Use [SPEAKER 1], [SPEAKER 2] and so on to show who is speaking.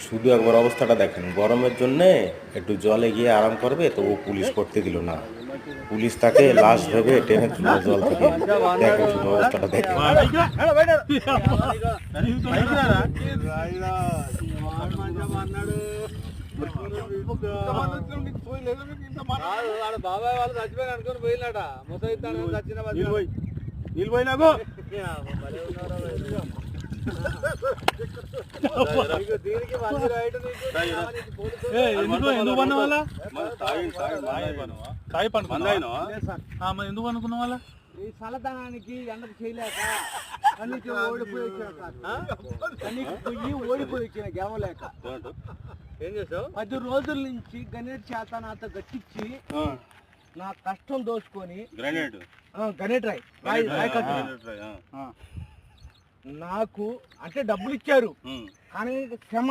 [SPEAKER 1] শুধু একবার অবস্থাটা দেখেন, গরমের জন্যে একটু জলে গিয়ে আরাম করবে, তো ও পুলিশ করতে দিল না। পুলিশ তাকে লাশ ভেবে টেনে তুললো জল থেকে। দেখেন শুধু অবস্থাটা দেখেন।
[SPEAKER 2] బాబాయ్ వాళ్ళు చచ్చిపోయి అనుకుని పోయినట ముసైతాను చచ్చిన
[SPEAKER 3] నిలబోయినాగో
[SPEAKER 2] దీనికి మంచి రైట్
[SPEAKER 3] ఎందుకు పన్న వాళ్ళ తాయి పండు ఎందుకు అనుకున్న వాళ్ళ
[SPEAKER 2] ఈ చల్లదనానికి ఎండకు చేయలేక కన్నీకి ఓడిపోయి వచ్చాక కన్నీకి పొయ్యి ఓడిపోయి వచ్చిన గెవలేక ఏం చేసావు 10 రోజుల నుంచి గణేట్ చేత నాతో గట్టించి నా కష్టం దోచుకొని గణేట్ రాయ్ నాకు అంటే డబ్బులు ఇచ్చారు కానీ క్షమ